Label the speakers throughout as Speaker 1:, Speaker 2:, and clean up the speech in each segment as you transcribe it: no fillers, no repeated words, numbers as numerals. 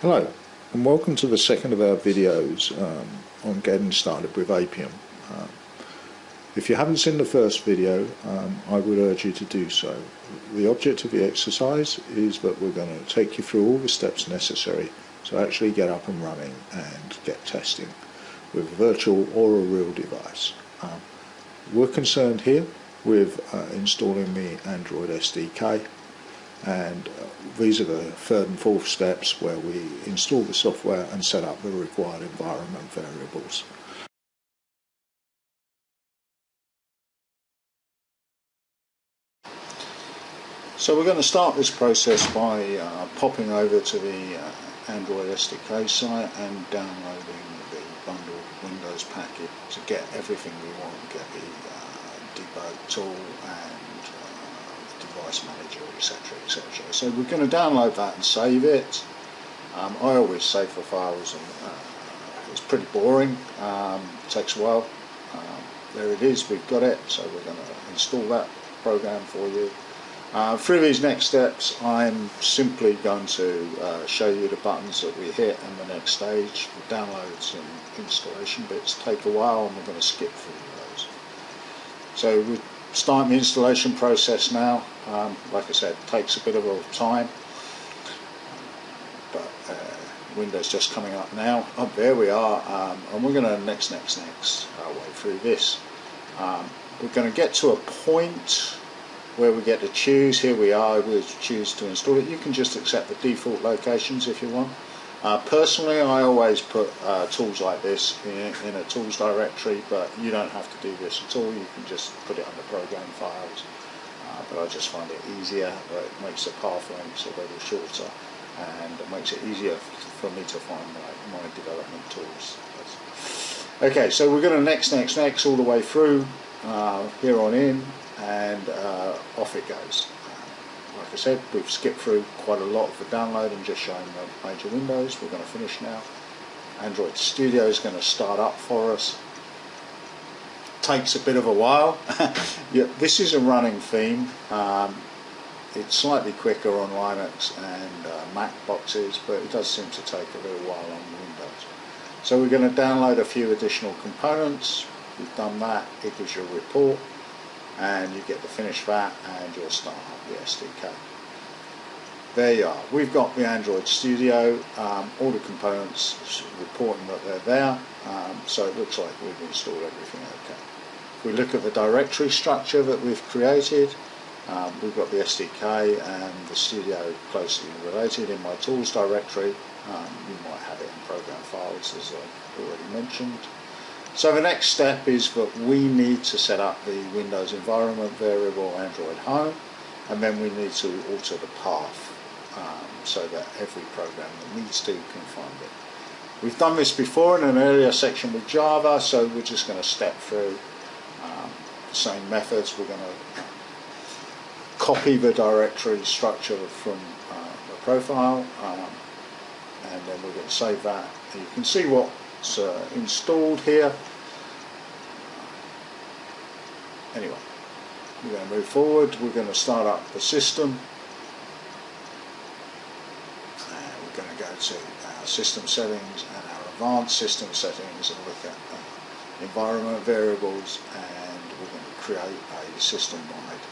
Speaker 1: Hello and welcome to the second of our videos on getting started with Appium. If you haven't seen the first video, I would urge you to do so. The object of the exercise is that we're going to take you through all the steps necessary to actually get up and running and get testing with a virtual or a real device. We're concerned here with installing the Android SDK, and these are the third and fourth steps where we install the software and set up the required environment variables. So we're going to start this process by popping over to the Android SDK site and downloading the bundled Windows packet to get everything we want, get the debug tool and device manager, etc, etc. So we're going to download that and save it. I always save the files, and it's pretty boring, takes a while. There it is, we've got it, so we're going to install that program for you. Through these next steps I'm simply going to show you the buttons that we hit in the next stage. The downloads and installation bits take a while and we're going to skip through those. So we're starting the installation process now. Like I said, it takes a bit of a time, but Windows just coming up now. Oh, there we are, and we're going to next our way through this. We're going to get to a point where we get to choose. Here we are, we'll choose to install it. You can just accept the default locations if you want. Personally, I always put tools like this in a tools directory, but you don't have to do this at all. You can just put it under program files, but I just find it easier. It makes the path lengths a little shorter and it makes it easier for me to find my development tools. Okay, so we're going to next all the way through here on in, and off it goes. Like I said, we've skipped through quite a lot of the download and just showing the major windows. We're going to finish now. Android Studio is going to start up for us. Takes a bit of a while. Yeah, this is a running theme. It's slightly quicker on Linux and Mac boxes, but it does seem to take a little while on Windows. So we're going to download a few additional components. We've done that. It gives you a report, and you get to finish that and you'll start up the SDK. There you are. We've got the Android Studio, all the components reporting that they're there, so it looks like we've installed everything okay. If we look at the directory structure that we've created, we've got the SDK and the Studio closely related in my tools directory. You might have it in program files, as I already mentioned. So the next step is that we need to set up the Windows environment variable Android Home, and then we need to alter the path so that every program that needs to can find it. We've done this before in an earlier section with Java, so we're just going to step through the same methods. We're going to copy the directory structure from the profile, and then we're going to save that. And you can see what's installed here. Anyway, we're going to move forward. We're going to start up the system, and we're going to go to our system settings and our advanced system settings and look at environment variables, and we're going to create a system-wide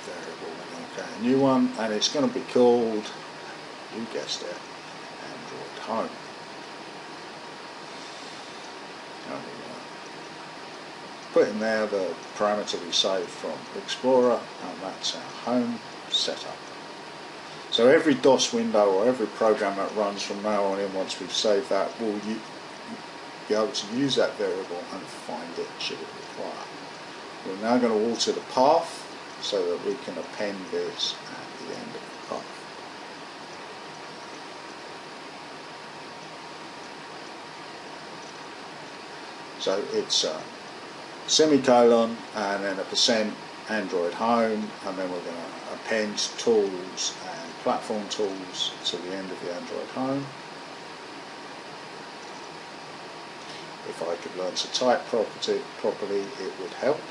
Speaker 1: variable. We're going to create a new one, and it's going to be called, you guessed it, Android Home. Put in there the parameter we saved from Explorer, and that's our home setup. So every DOS window or every program that runs from now on in, once we've saved that, will be able to use that variable and find it should it require. We're now going to alter the path so that we can append this at the end of the path. So it's semicolon and then a % Android Home, and then we're going to append tools and platform tools to the end of the Android Home. If I could learn to type properly, it would help.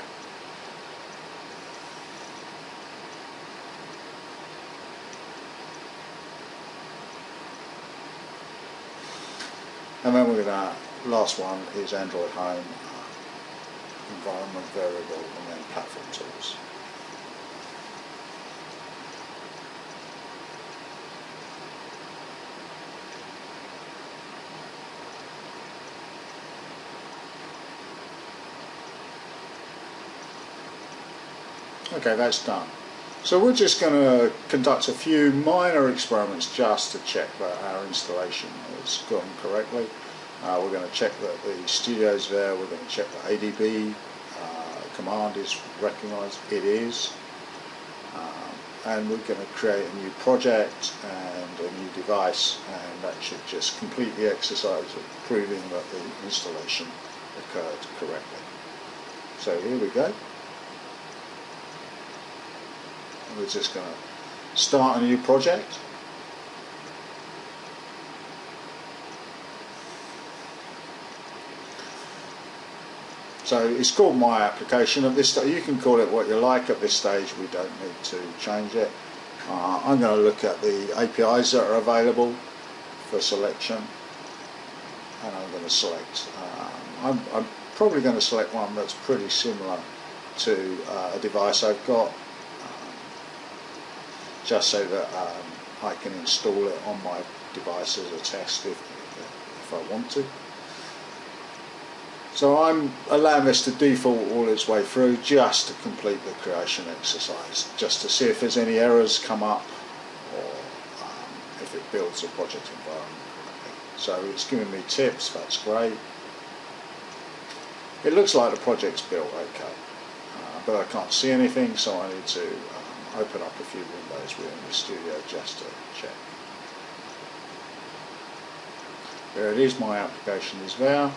Speaker 1: And then we're going to, last one is Android Home, environment variable, and then platform tools. Okay, that's done. So we're just going to conduct a few minor experiments just to check that our installation has gone correctly. We're going to check that the studio's there, we're going to check that ADB command is recognised, it is. And we're going to create a new project and a new device, and that should just complete the exercise of proving that the installation occurred correctly. So here we go. We're just going to start a new project. So it's called My Application. At this stage, you can call it what you like. At this stage, we don't need to change it. I'm going to look at the APIs that are available for selection, and I'm going to select. I'm probably going to select one that's pretty similar to a device I've got, just so that I can install it on my device as a test if I want to. So I'm allowing this to default all its way through just to complete the creation exercise, just to see if there's any errors come up or if it builds a project environment correctly. So it's giving me tips, that's great. It looks like the project's built okay, but I can't see anything, so I need to open up a few windows within the studio just to check. There it is, My Application is there.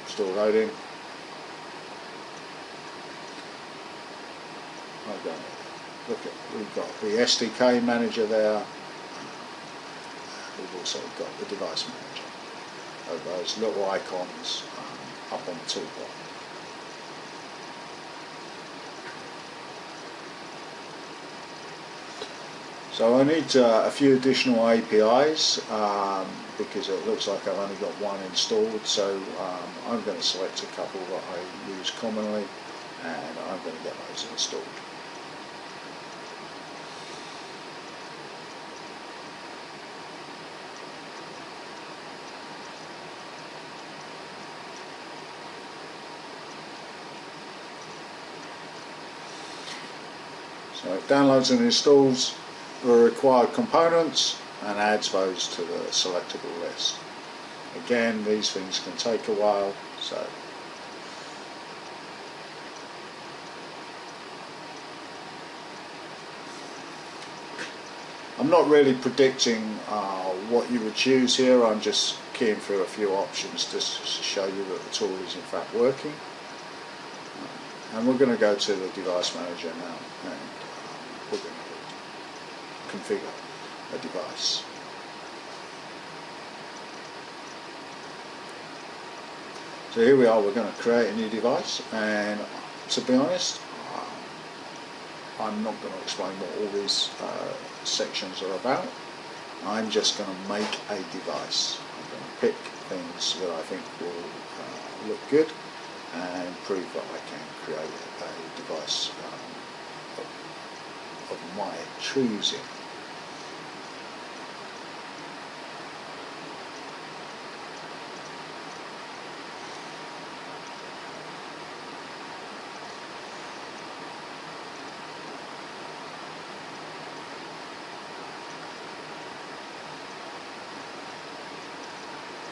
Speaker 1: Still loading. Okay. Look at, we've got the SDK manager there. We've also got the device manager. Those little icons up on the toolbar. So I need a few additional APIs because it looks like I've only got one installed, so I'm going to select a couple that I use commonly and I'm going to get those installed. So it downloads and installs the required components and adds those to the selectable list. Again, these things can take a while, so I'm not really predicting what you would choose here. I'm just keying through a few options just to show you that the tool is in fact working. And we're going to go to the device manager now, and we're going to configure a device. So here we are, we're going to create a new device, and to be honest, I'm not going to explain what all these sections are about. I'm just going to make a device. I'm going to pick things that I think will look good and prove that I can create a device of my choosing.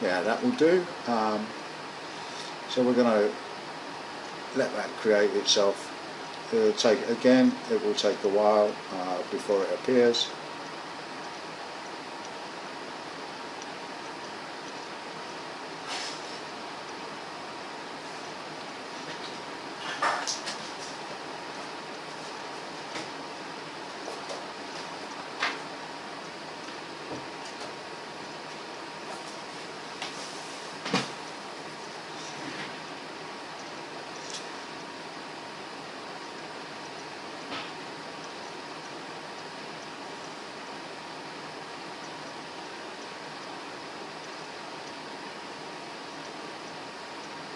Speaker 1: Yeah, that will do. So we're going to let that create itself. It will take a while before it appears.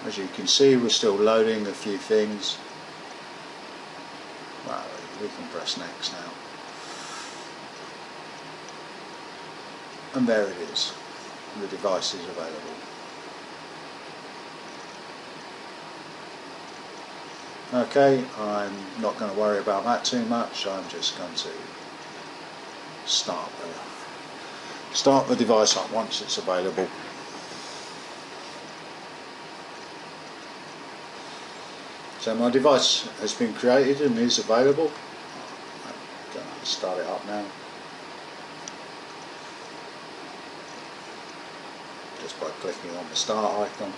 Speaker 1: As you can see, we're still loading a few things. Well, we can press next now. And there it is. The device is available. Okay, I'm not going to worry about that too much. I'm just going to start the device up once it's available. So my device has been created and is available. I'm going to start it up now. Just by clicking on the start icon.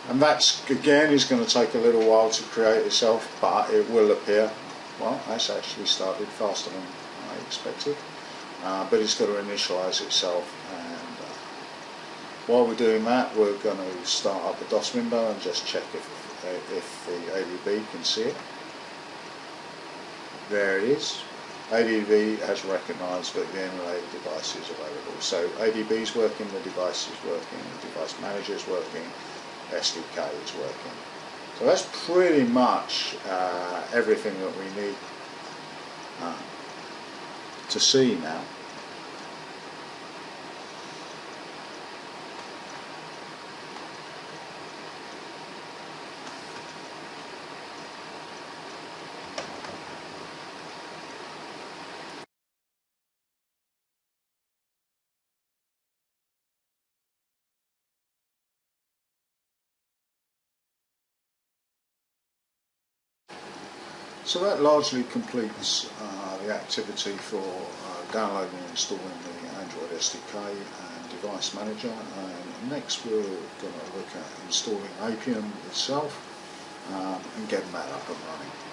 Speaker 1: And that's, again, is going to take a little while to create itself, but it will appear. Well, that's actually started faster than I expected, but it's got to initialize itself. And while we're doing that, we're going to start up the DOS window and just check if the ADB can see it. There it is. ADB has recognised that the emulated device is available. So ADB is working, the device is working, the device manager is working, SDK is working. So that's pretty much everything that we need to see now. So that largely completes the activity for downloading and installing the Android SDK and device manager. And next we're going to look at installing Appium itself and getting that up and running.